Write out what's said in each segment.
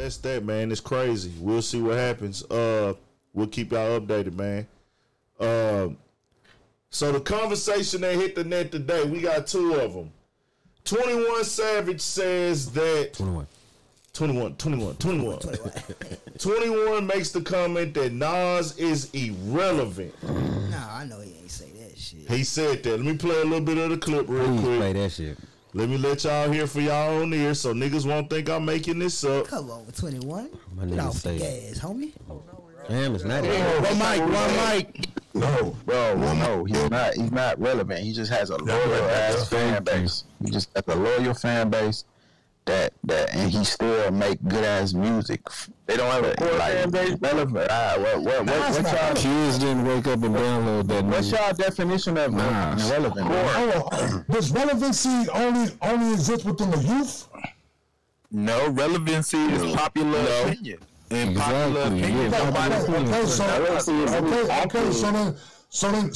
that's that, man. It's crazy. We'll see what happens. We'll keep y'all updated, man. So the conversation that hit the net today, we got two of them. 21 Savage says that 21 makes the comment that Nas is irrelevant. Nah, I know he ain't say that shit. He said that. Let me play a little bit of the clip real quick. Play that shit. Let me let y'all hear for y'all on ear so niggas won't think I'm making this up. Come on, 21. Get off the gas, homie. Damn, it's not. One mic. No, bro, no, he's not relevant. He just has a loyal ass fan base. He just has a loyal fan base that and he still make good ass music. They don't have a core fan base relevant. What y'all kids didn't wake up and download that. What's y'all definition of relevant? Does relevancy only exist within the youth? No, relevancy is popular opinion. And popular opinion. So then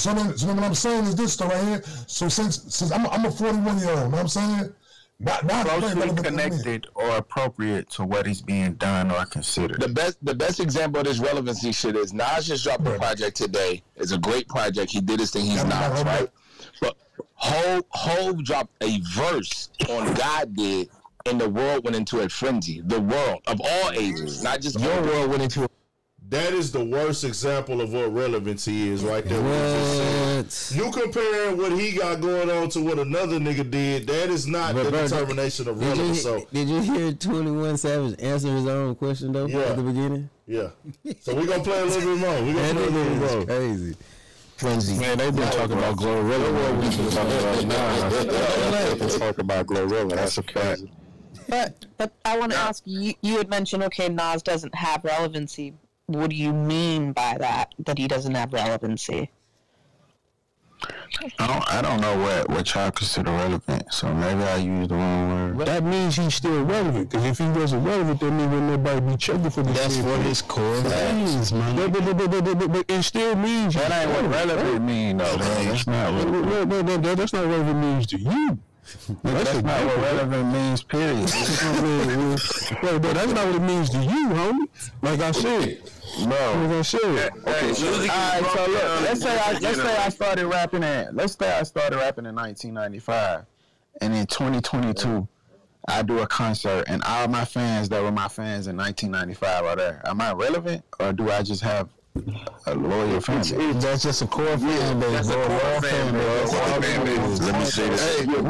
what I'm saying is this though right here. So since I'm a 41-year-old, you know what I'm saying? Not closely connected or appropriate to what is being done or considered. The best example of this relevancy shit is Nas just dropped a project today. It's a great project. He did his thing. He's Nas, right? But Hove dropped a verse on God Did, and the world went into a frenzy. The world of all ages, not just your world, went into. That is the worst example of what relevancy is right there. What? You comparing what he got going on to what another nigga did, that is not the determination of relevance. Did you hear 21 Savage answer his own question though at the beginning? Yeah. So we're going to play a little bit more. We're going to play a little bit more. Crazy. Frenzy. Man, they've been talking about Glorilla. We've been talking about Glorilla. That's a crazy. But I want to ask you. You had mentioned Nas doesn't have relevancy. What do you mean by that he doesn't have relevancy? I don't know what y'all consider relevant, so maybe I used the wrong word. That means he's still relevant, because if he wasn't relevant, that means nobody be checking for this. That's what his core means, man. But it still means that ain't what relevant means, though. That's not relevant. That's not what relevant means to you. That's not what relevant means, period. That's not what it means to you, homie. Like I said. Bro, like I said. Okay, so look, let's say I started rapping in 1995, and in 2022, I do a concert, and all my fans that were my fans in 1995 are there. Am I relevant, or do I just have a loyal fan base? That's just a core fan base. That's a core fan base. Let me say this. Let me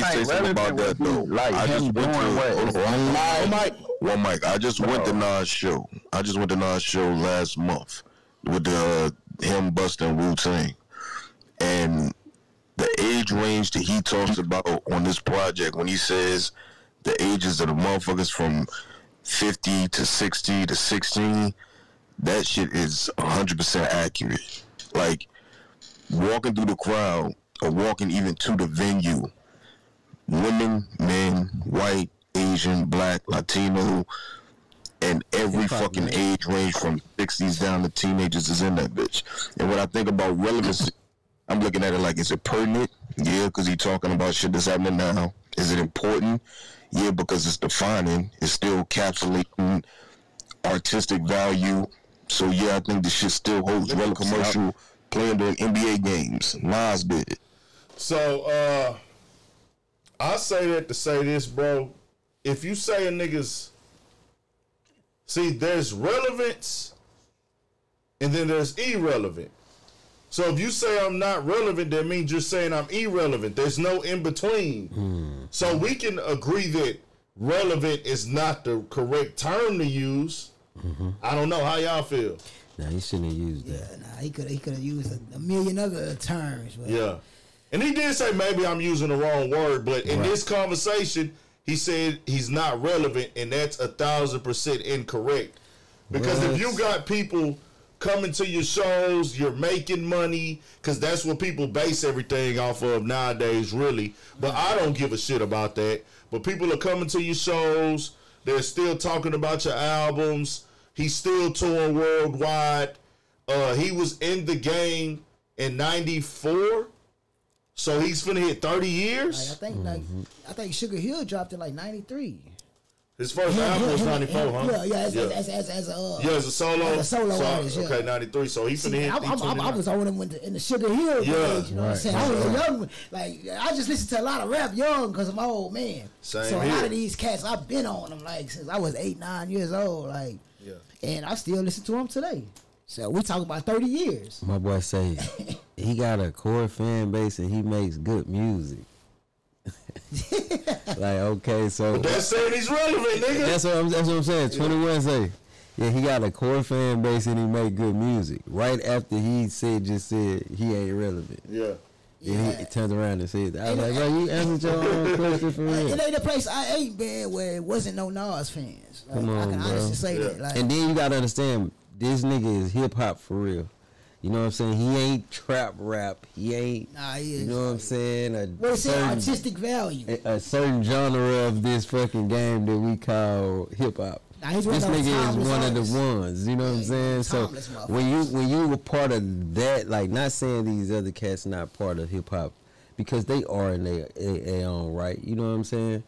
say something about that though. Like him doing One mic. I just went to Nas show. Last month with him busting Wu-Tang, and the age range that he talks about on this project when he says the ages of the motherfuckers from 50 to 60 to 16, that shit is 100% accurate. Like, walking through the crowd or walking even to the venue, women, men, white, Asian, black, Latino, and every fucking age range from 60s down to teenagers is in that bitch. And when I think about relevancy, I'm looking at it like, is it pertinent? Yeah, because he's talking about shit that's happening now. Is it important? Yeah, because it's defining. It's still encapsulating artistic value. So, yeah, I think this shit still holds relevant. Commercial playing during NBA games. Nas did it. So, I say that to say this, bro. If you say a nigga's... See, there's relevance, and then there's irrelevant. So if you say I'm not relevant, that means you're saying I'm irrelevant. There's no in between. So we can agree that relevant is not the correct term to use. I don't know how y'all feel. Nah, he shouldn't have used that. Yeah, nah, he could have used a million other terms. But. Yeah, and he did say maybe I'm using the wrong word, but in this conversation, he said he's not relevant, and that's 1,000% incorrect. Because if you got people coming to your shows, you're making money, because that's what people base everything off of nowadays, really. But I don't give a shit about that. But people are coming to your shows, they're still talking about your albums, he's still touring worldwide. He was in the game in 94, So he's finna hit 30 years? I think Sugar Hill dropped in like 93. His first album was 94, huh? Yeah, as a solo artist. Okay, 93. So he finna hit. I was on him in the Sugar Hill days. You know what I'm saying? I was a young, like I just listened to a lot of rap young because of my old man. So a lot of these cats, I've been on them like since I was 8, 9 years old. Like, and I still listen to them today. So we talking about 30 years. My boy say he got a core fan base and he makes good music. Like, okay, so but that's saying he's relevant, nigga. That's what I'm saying. 21 say, yeah, he got a core fan base and he make good music. Right after he just said he ain't relevant. Yeah. And he turns around and says, I was like, bro, you answered your own question for real. It ain't a place I ain't been where it wasn't no Nas fans. Like, Come on, I can honestly say that. Like, and then you gotta understand, this nigga is hip hop for real. You know what I'm saying? He ain't trap rap. He ain't. Nah, he is. You know what I'm saying? What is it? Artistic value. A certain genre of this fucking game that we call hip hop. This nigga is one of the ones. You know what I'm saying? So when you were part of that, like, not saying these other cats not part of hip hop, because they are in their own right. You know what I'm saying?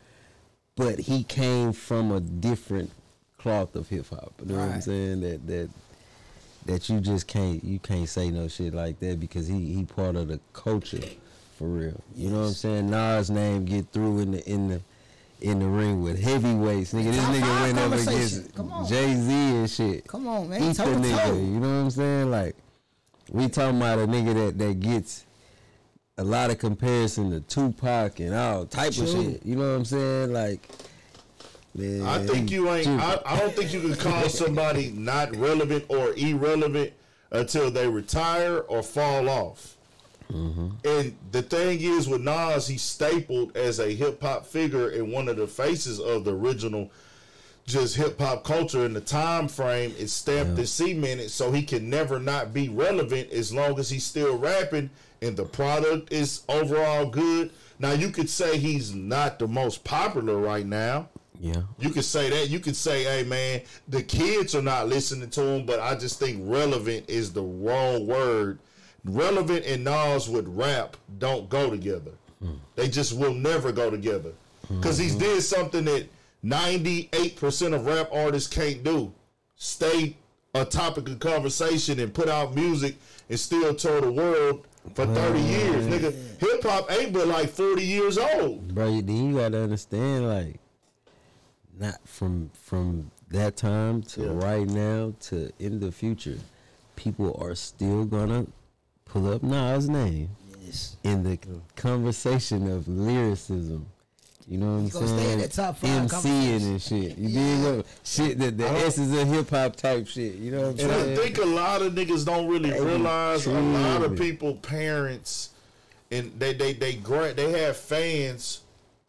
But he came from a different cloth of hip hop. You know what I'm saying? That you just can't say no shit like that, because he part of the culture for real. You know what I'm saying? Nas' name get through in the ring with heavyweights, nigga. This nigga went up against Jay-Z and shit. Come on, man. Eat the nigga. You know what I'm saying? Like, we talking about a nigga that gets a lot of comparison to Tupac and all type of shit. You know what I'm saying? Like, man, I think you ain't. I don't think you can call somebody not relevant or irrelevant until they retire or fall off. Mm-hmm. And the thing is, with Nas, he's stapled as a hip hop figure and one of the faces of the original just hip hop culture. In the time frame, it's stamped and cemented, so he can never not be relevant as long as he's still rapping and the product is overall good. Now, you could say he's not the most popular right now. Yeah. You could say that. You could say, hey, man, the kids are not listening to him, but I just think relevant is the wrong word. Relevant and Nas with rap don't go together. They just will never go together. Because he's did something that 98% of rap artists can't do. Stay a topic of conversation and put out music and still tour the world for 30 years. Nigga, hip-hop ain't but like 40 years old. Bro, then you got to understand, like, not from that time to right now to in the future, people are still gonna pull up Nas' name in the conversation of lyricism. You know what I'm saying? Stay in that top 5 MCing and shit. You dig? Shit that the essence of hip hop type shit. You know what I'm saying? And I think a lot of niggas don't really realize a lot of people, parents, and they have fans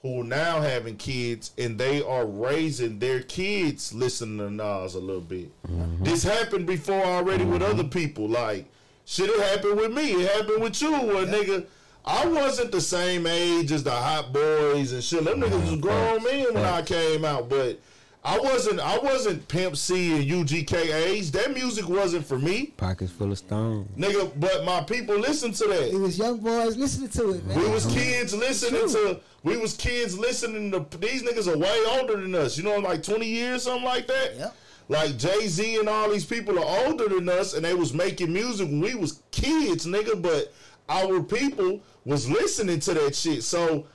who are now having kids, and they are raising their kids listening to Nas a little bit. Mm-hmm. This happened before already with other people. Like, shit, it happened with me. It happened with you. Well, nigga, I wasn't the same age as the Hot Boys and shit. Them niggas was grown men when I came out, but I wasn't Pimp C and UGK age. That music wasn't for me. Pockets full of stones. Nigga, but my people listened to that. It was young boys listening to it, man. We was kids listening to these niggas are way older than us. You know, like 20 years, something like that. Yep. Like Jay-Z and all these people are older than us, and they was making music when we was kids, nigga, but our people was listening to that shit. So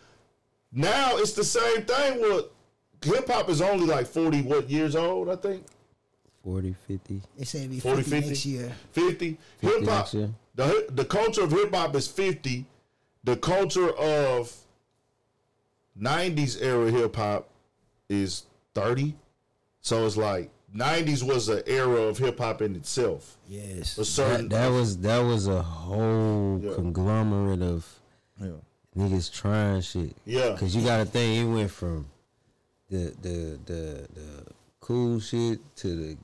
now it's the same thing with hip-hop is only like 40 years old, I think? 40, 50. They say it'd be 40, 50 next year. 50. Hip-hop, the culture of hip-hop is 50. The culture of 90s era hip-hop is 30. So it's like 90s was an era of hip-hop in itself. Yes. That was a whole conglomerate of niggas trying shit. Yeah. Because you got to think, it went from the cool shit to the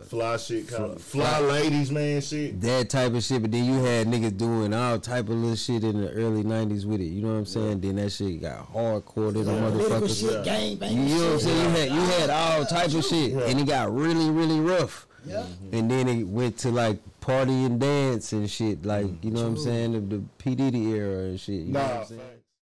fly shit, fly ladies, man, shit. That type of shit. But then you had niggas doing all type of little shit in the early 90s with it. You know what I'm saying? Then that shit got hardcore to the motherfuckers. Shit, gang bang, you know what I'm saying? You had all type of shit, and it got really, really rough. Yeah. And then it went to like party and dance and shit, like you know what I'm saying, the P Diddy era and shit. You know what I'm saying?